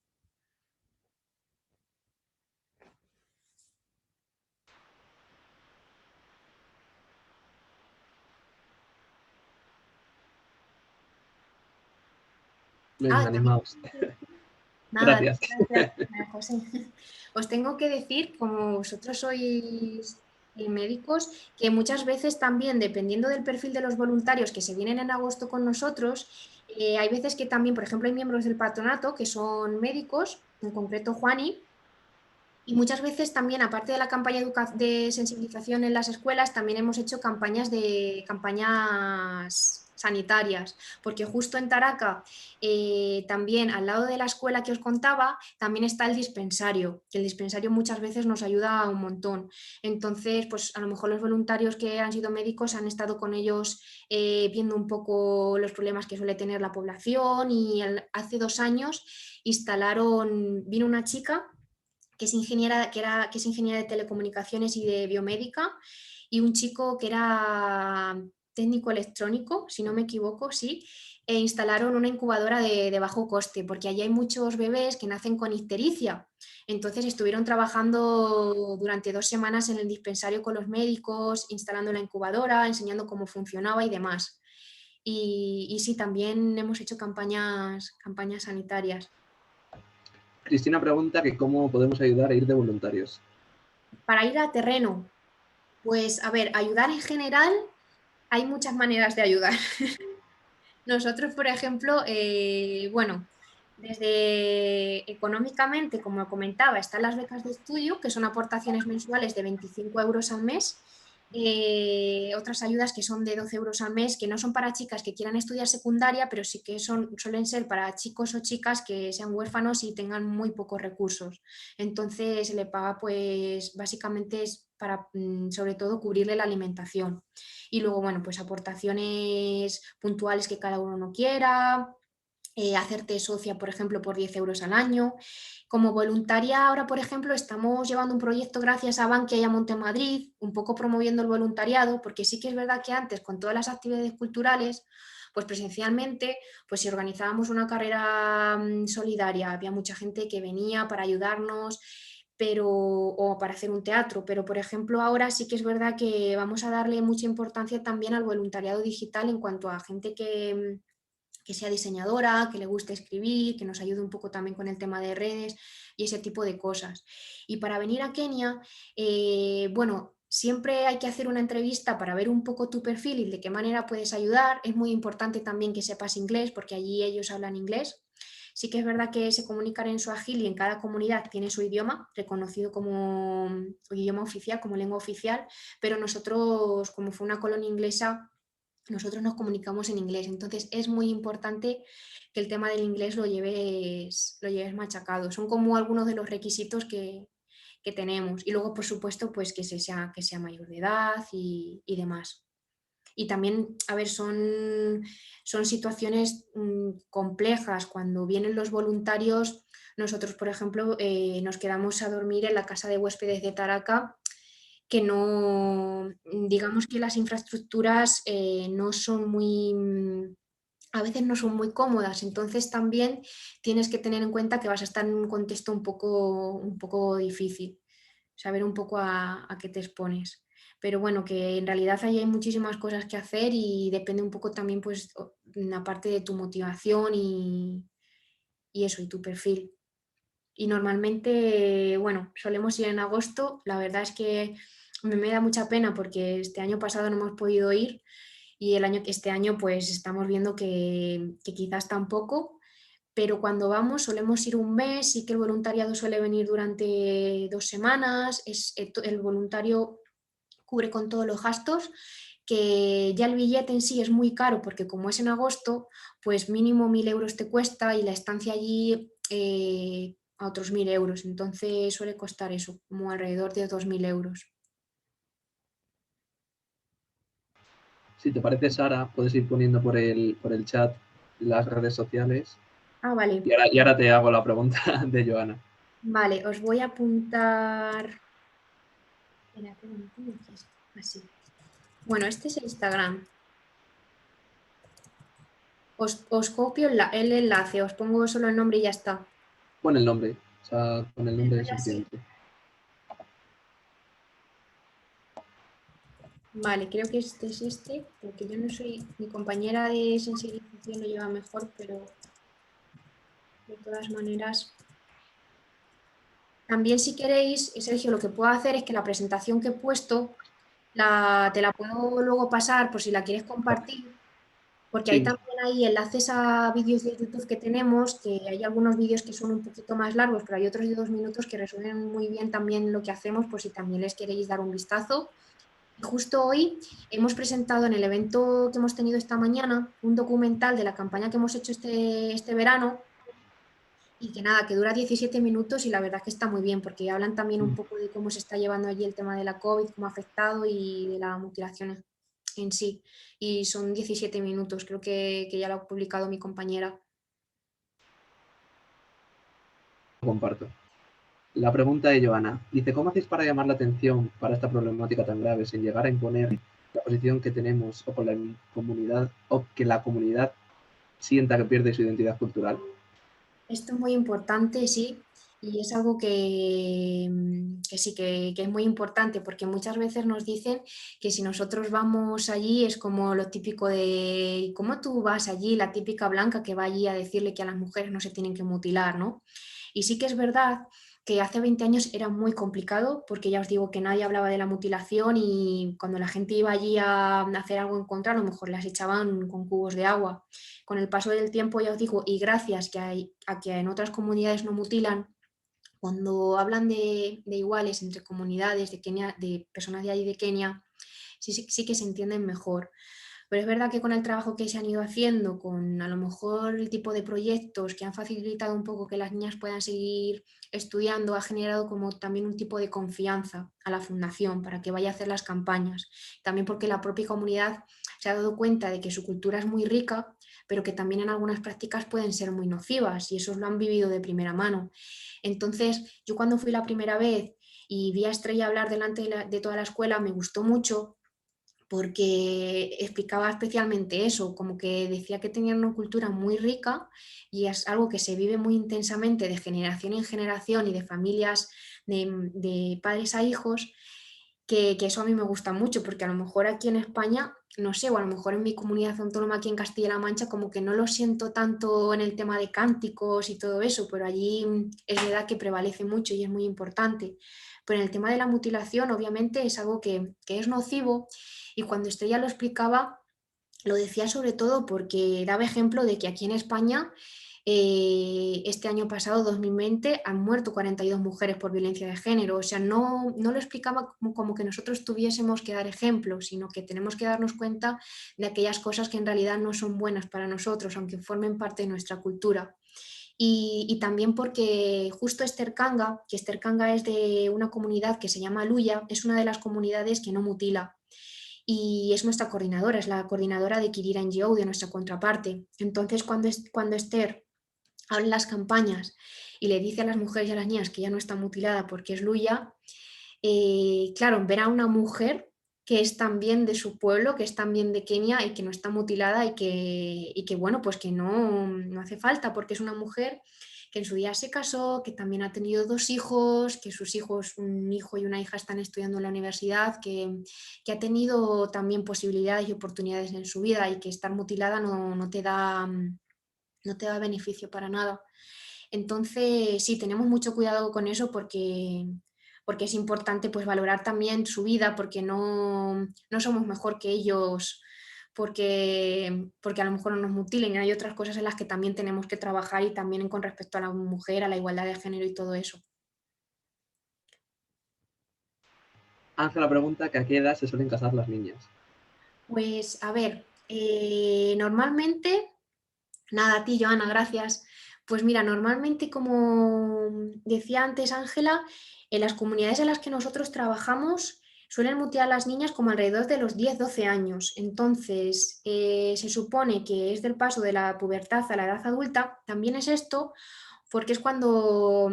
Venga, Ah, también. animaos. Nada, Gracias. gracias, María José. Os tengo que decir, como vosotros sois médicos, que muchas veces también, dependiendo del perfil de los voluntarios que se vienen en agosto con nosotros, hay veces que también, por ejemplo, hay miembros del patronato que son médicos, en concreto Juani, y muchas veces también, aparte de la campaña de sensibilización en las escuelas, también hemos hecho campañas sanitarias, porque justo en Taraca, también al lado de la escuela que os contaba, también está el dispensario, que el dispensario muchas veces nos ayuda un montón. Entonces, pues a lo mejor los voluntarios que han sido médicos han estado con ellos viendo un poco los problemas que suele tener la población y hace 2 años vino una chica que es ingeniera de telecomunicaciones y de biomédica, y un chico que era técnico electrónico, si no me equivoco, sí, e instalaron una incubadora de bajo coste, porque allí hay muchos bebés que nacen con ictericia. Entonces estuvieron trabajando durante 2 semanas en el dispensario con los médicos, instalando la incubadora, enseñando cómo funcionaba y demás. Y sí, también hemos hecho campañas sanitarias. Cristina pregunta que cómo podemos ayudar a ir de voluntarios. Para ir a terreno, pues a ver, ayudar en general, hay muchas maneras de ayudar. Nosotros, por ejemplo, bueno, desde económicamente, como comentaba, están las becas de estudio, que son aportaciones mensuales de 25 euros al mes. Otras ayudas que son de 12 euros al mes, que no son para chicas que quieran estudiar secundaria, pero sí que suelen ser para chicos o chicas que sean huérfanos y tengan muy pocos recursos. Entonces se le paga, pues básicamente es para, sobre todo, cubrirle la alimentación. Y luego, bueno, pues aportaciones puntuales que cada uno no quiera, hacerte socia, por ejemplo, por 10 euros al año. Como voluntaria, ahora, por ejemplo, estamos llevando un proyecto gracias a Bankia y a Montemadrid, un poco promoviendo el voluntariado, porque sí que es verdad que antes, con todas las actividades culturales, pues presencialmente, pues si organizábamos una carrera solidaria, había mucha gente que venía para ayudarnos, o para hacer un teatro, pero por ejemplo ahora sí que es verdad que vamos a darle mucha importancia también al voluntariado digital en cuanto a gente que sea diseñadora, que le guste escribir, que nos ayude un poco también con el tema de redes y ese tipo de cosas. Y para venir a Kenia, bueno, siempre hay que hacer una entrevista para ver un poco tu perfil y de qué manera puedes ayudar. Es muy importante también que sepas inglés porque allí ellos hablan inglés. Sí que es verdad que se comunican en suajili y en cada comunidad tiene su idioma, reconocido como idioma oficial, como lengua oficial, pero nosotros, como fue una colonia inglesa, nosotros nos comunicamos en inglés. Entonces es muy importante que el tema del inglés lo lleves machacado. Son como algunos de los requisitos que tenemos. Y luego, por supuesto, pues que sea mayor de edad y demás. Y también, a ver, son situaciones complejas. Cuando vienen los voluntarios, nosotros, por ejemplo, nos quedamos a dormir en la casa de huéspedes de Taraca, que no, digamos que las infraestructuras no son a veces no son muy cómodas, entonces también tienes que tener en cuenta que vas a estar en un contexto un poco difícil, saber un poco a qué te expones. Pero bueno, que en realidad ahí hay muchísimas cosas que hacer y depende un poco también, pues, aparte de tu motivación y eso, y tu perfil. Y normalmente, bueno, solemos ir en agosto. La verdad es que me da mucha pena porque este año pasado no hemos podido ir y este año pues estamos viendo que quizás tampoco, pero cuando vamos solemos ir un mes y que el voluntariado suele venir durante 2 semanas. El voluntario cubre con todos los gastos, que ya el billete en sí es muy caro porque como es en agosto, pues mínimo 1.000 euros te cuesta y la estancia allí a otros 1.000 euros. Entonces suele costar eso, como alrededor de 2.000 euros. Si te parece, Sara, puedes ir poniendo por el chat las redes sociales. Ah, vale. Y ahora te hago la pregunta de Joana. Vale, os voy a apuntar. Espera, qué bonito es esto. Así. Bueno, este es el Instagram. Os copio el enlace, os pongo solo el nombre y ya está. Pon el nombre. O sea, con el nombre es Así. suficiente. Vale, creo que este es este, porque yo no soy, mi compañera de sensibilización lo lleva mejor, pero de todas maneras. También si queréis, Sergio, lo que puedo hacer es que la presentación que he puesto te la puedo luego pasar por si la quieres compartir, porque hay Sí, también ahí enlaces a vídeos de YouTube que tenemos, que hay algunos vídeos que son un poquito más largos, pero hay otros de 2 minutos que resumen muy bien también lo que hacemos, por si también les queréis dar un vistazo. Y justo hoy hemos presentado en el evento que hemos tenido esta mañana un documental de la campaña que hemos hecho este verano y que nada, que dura 17 minutos y la verdad es que está muy bien porque hablan también un poco de cómo se está llevando allí el tema de la COVID, cómo ha afectado y de la mutilación en sí. Y son 17 minutos, creo que ya lo ha publicado mi compañera. lo comparto. La pregunta de Joana dice, ¿cómo hacéis para llamar la atención para esta problemática tan grave sin llegar a imponer la posición que tenemos o con la comunidad o que la comunidad sienta que pierde su identidad cultural? Esto es muy importante, sí, y es algo que sí, que es muy importante, porque muchas veces nos dicen que si nosotros vamos allí es como lo típico de, ¿cómo tú vas allí? La típica blanca que va allí a decirle que a las mujeres no se tienen que mutilar, ¿no? Y sí que es verdad que hace 20 años era muy complicado, porque ya os digo que nadie hablaba de la mutilación y cuando la gente iba allí a hacer algo en contra, a lo mejor las echaban con cubos de agua. Con el paso del tiempo, ya os digo, y gracias a que en otras comunidades no mutilan, cuando hablan de iguales entre comunidades de Kenia, de personas de allí de Kenia, sí que se entienden mejor. Pero es verdad que con el trabajo que se han ido haciendo, con a lo mejor el tipo de proyectos que han facilitado un poco que las niñas puedan seguir estudiando, ha generado como también un tipo de confianza a la fundación para que vaya a hacer las campañas. También porque la propia comunidad se ha dado cuenta de que su cultura es muy rica, pero que también en algunas prácticas pueden ser muy nocivas y eso lo han vivido de primera mano. Entonces, yo cuando fui la primera vez y vi a Estrella hablar delante de toda la escuela, me gustó mucho porque explicaba especialmente eso, como que decía que tenían una cultura muy rica y es algo que se vive muy intensamente de generación en generación y de familias de padres a hijos, que eso a mí me gusta mucho, porque a lo mejor aquí en España, no sé, o a lo mejor en mi comunidad autónoma aquí en Castilla-La Mancha, como que no lo siento tanto en el tema de cánticos y todo eso, pero allí es verdad que prevalece mucho y es muy importante. Pero en el tema de la mutilación, obviamente, es algo que es nocivo y cuando Estrella lo explicaba, lo decía sobre todo porque daba ejemplo de que aquí en España, este año pasado, 2020, han muerto 42 mujeres por violencia de género. O sea, no lo explicaba como que nosotros tuviésemos que dar ejemplo, sino que tenemos que darnos cuenta de aquellas cosas que en realidad no son buenas para nosotros, aunque formen parte de nuestra cultura. Y también porque justo Esther Kanga, que Esther Kanga es de una comunidad que se llama Luya, es una de las comunidades que no mutila y es nuestra coordinadora, es la coordinadora de Kirira NGO, de nuestra contraparte. Entonces, cuando Esther habla en las campañas y le dice a las mujeres y a las niñas que ya no está mutilada porque es Luya, claro, ver a una mujer que es también de su pueblo, que es también de Kenia y que no está mutilada y que bueno, pues que no hace falta porque es una mujer que en su día se casó, que también ha tenido 2 hijos, que sus hijos, un hijo y una hija, están estudiando en la universidad, que ha tenido también posibilidades y oportunidades en su vida y que estar mutilada no te da beneficio para nada. Entonces, sí, tenemos mucho cuidado con eso porque es importante pues valorar también su vida, porque no somos mejor que ellos, porque a lo mejor no nos mutilen. Hay otras cosas en las que también tenemos que trabajar y también con respecto a la mujer, a la igualdad de género y todo eso. Ángela pregunta que a qué edad se suelen casar las niñas. Pues a ver, normalmente, nada, a ti, Joana, gracias. Pues mira, normalmente, como decía antes Ángela, en las comunidades en las que nosotros trabajamos suelen mutilar a las niñas como alrededor de los 10-12 años. Entonces, se supone que es del paso de la pubertad a la edad adulta. También es esto porque es cuando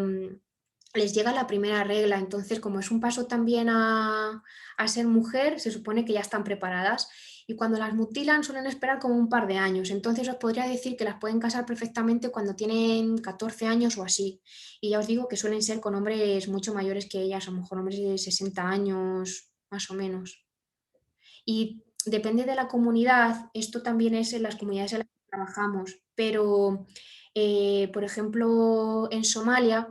les llega la primera regla. Entonces, como es un paso también a ser mujer, se supone que ya están preparadas. Y cuando las mutilan suelen esperar como un par de años. Entonces os podría decir que las pueden casar perfectamente cuando tienen 14 años o así. Y ya os digo que suelen ser con hombres mucho mayores que ellas, a lo mejor hombres de 60 años, más o menos. Y depende de la comunidad, esto también es en las comunidades en las que trabajamos, pero por ejemplo en Somalia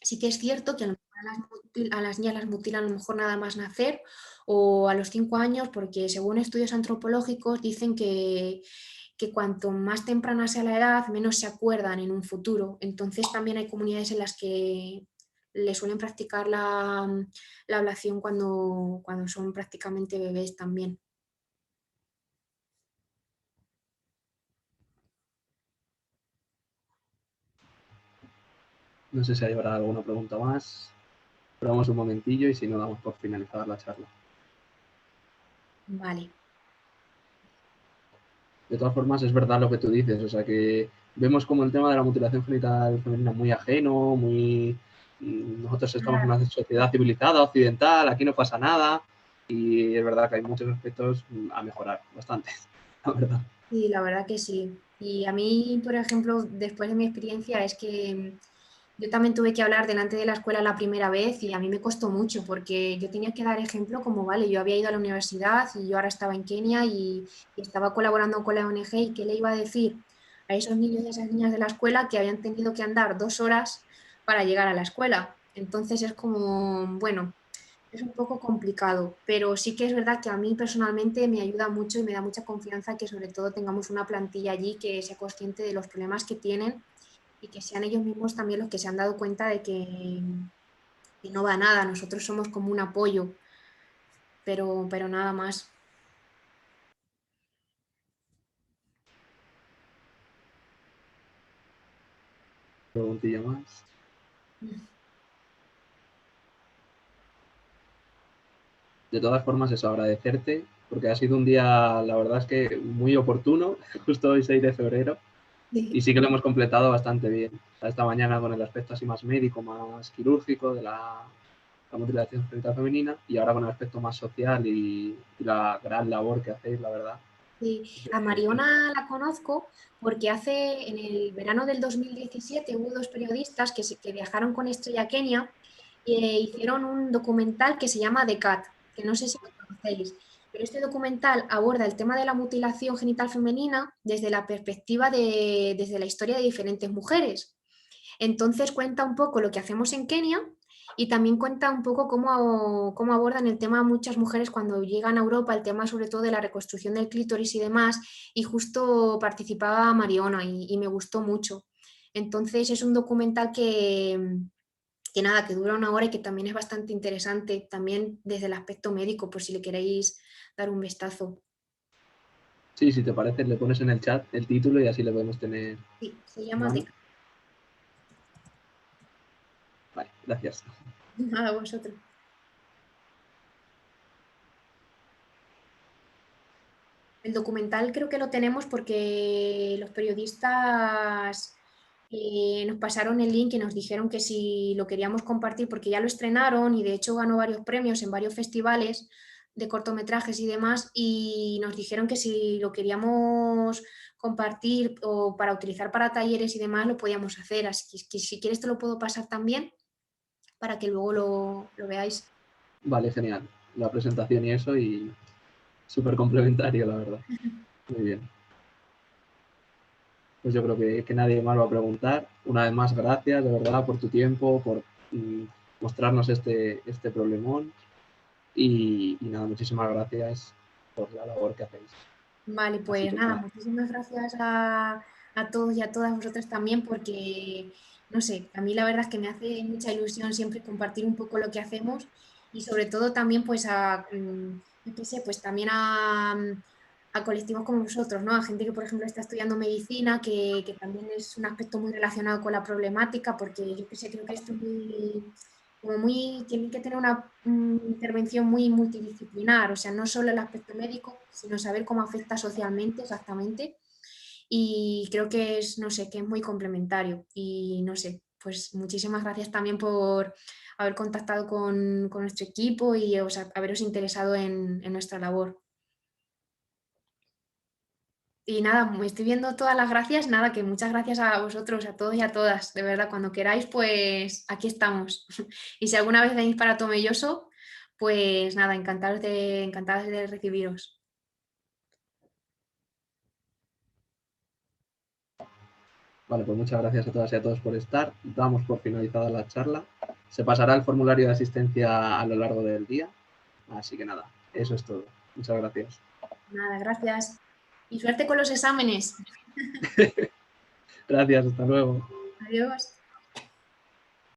sí que es cierto que a lo mejor a las niñas las mutilan a lo mejor nada más nacer o a los 5 años, porque según estudios antropológicos dicen que cuanto más temprana sea la edad, menos se acuerdan en un futuro. Entonces también hay comunidades en las que le suelen practicar la ablación cuando son prácticamente bebés también. No sé si hay ahora alguna pregunta más. Esperamos un momentillo y si no, damos por finalizar la charla. Vale. De todas formas, es verdad lo que tú dices, o sea que vemos como el tema de la mutilación genital femenina muy ajeno, muy... Nosotros estamos en una sociedad civilizada, occidental, aquí no pasa nada y es verdad que hay muchos aspectos a mejorar, bastante, la verdad. Sí, la verdad que sí. Y a mí, por ejemplo, después de mi experiencia, es que yo también tuve que hablar delante de la escuela la primera vez y a mí me costó mucho porque yo tenía que dar ejemplo como, vale, yo había ido a la universidad y yo ahora estaba en Kenia y estaba colaborando con la ONG y qué le iba a decir a esos niños y esas niñas de la escuela que habían tenido que andar 2 horas para llegar a la escuela. Entonces es como, bueno, es un poco complicado, pero sí que es verdad que a mí personalmente me ayuda mucho y me da mucha confianza que sobre todo tengamos una plantilla allí que sea consciente de los problemas que tienen y que sean ellos mismos también los que se han dado cuenta de que no va nada, nosotros somos como un apoyo, pero nada más. Preguntilla más. De todas formas, eso, agradecerte, porque ha sido un día, la verdad es que muy oportuno, justo hoy 6 de febrero, y sí que lo hemos completado bastante bien. O sea, esta mañana con el aspecto así más médico, más quirúrgico de la mutilación genital femenina, y ahora con el aspecto más social y la gran labor que hacéis, la verdad. Sí, a Mariona la conozco porque en el verano del 2017 hubo dos periodistas que viajaron con Estrella a Kenia y hicieron un documental que se llama The Cat, que no sé si lo conocéis, pero este documental aborda el tema de la mutilación genital femenina desde la perspectiva desde la historia de diferentes mujeres. Entonces cuenta un poco lo que hacemos en Kenia y también cuenta un poco cómo abordan el tema muchas mujeres cuando llegan a Europa, el tema sobre todo de la reconstrucción del clítoris y demás, y justo participaba Mariona y me gustó mucho. Entonces es un documental que nada, que dura 1 hora y que también es bastante interesante, también desde el aspecto médico, por si le queréis dar un vistazo. Sí, si te parece, le pones en el chat el título y así lo podemos tener Sí, se llama mano. de Vale, gracias. nada, vosotros. El documental creo que lo tenemos porque los periodistas nos pasaron el link y nos dijeron que si lo queríamos compartir, porque ya lo estrenaron y de hecho ganó varios premios en varios festivales de cortometrajes y demás, y nos dijeron que si lo queríamos compartir o para utilizar para talleres y demás, lo podíamos hacer. Así que si quieres te lo puedo pasar también para que luego lo veáis. Vale, genial. La presentación y eso, y súper complementario, la verdad. Muy bien. Pues yo creo que nadie más va a preguntar. Una vez más, gracias de verdad por tu tiempo, por mostrarnos este problemón. Y nada, muchísimas gracias por la labor que hacéis. Vale, Así pues que nada, nada, muchísimas gracias a todos y a todas vosotras también porque, no sé, a mí la verdad es que me hace mucha ilusión siempre compartir un poco lo que hacemos y sobre todo también pues yo qué sé, pues también a colectivos como vosotros, ¿no? A gente que, por ejemplo, está estudiando medicina, que también es un aspecto muy relacionado con la problemática, porque yo que sé, creo que esto es muy, como muy, tienen que tener una intervención muy multidisciplinar, o sea, no solo el aspecto médico, sino saber cómo afecta socialmente exactamente. Y creo que es, no sé, que es muy complementario. Y no sé, pues muchísimas gracias también por haber contactado con nuestro equipo y haberos interesado en nuestra labor. Y nada, me estoy viendo todas las gracias, nada, que muchas gracias a vosotros, a todos y a todas, de verdad, cuando queráis, pues aquí estamos. Y si alguna vez venís para Tomelloso, pues nada, encantados de recibiros. Vale, pues muchas gracias a todas y a todos por estar. Damos por finalizada la charla. Se pasará el formulario de asistencia a lo largo del día. Así que nada, eso es todo. Muchas gracias. Nada, gracias. Y suerte con los exámenes. Gracias, hasta luego. Adiós.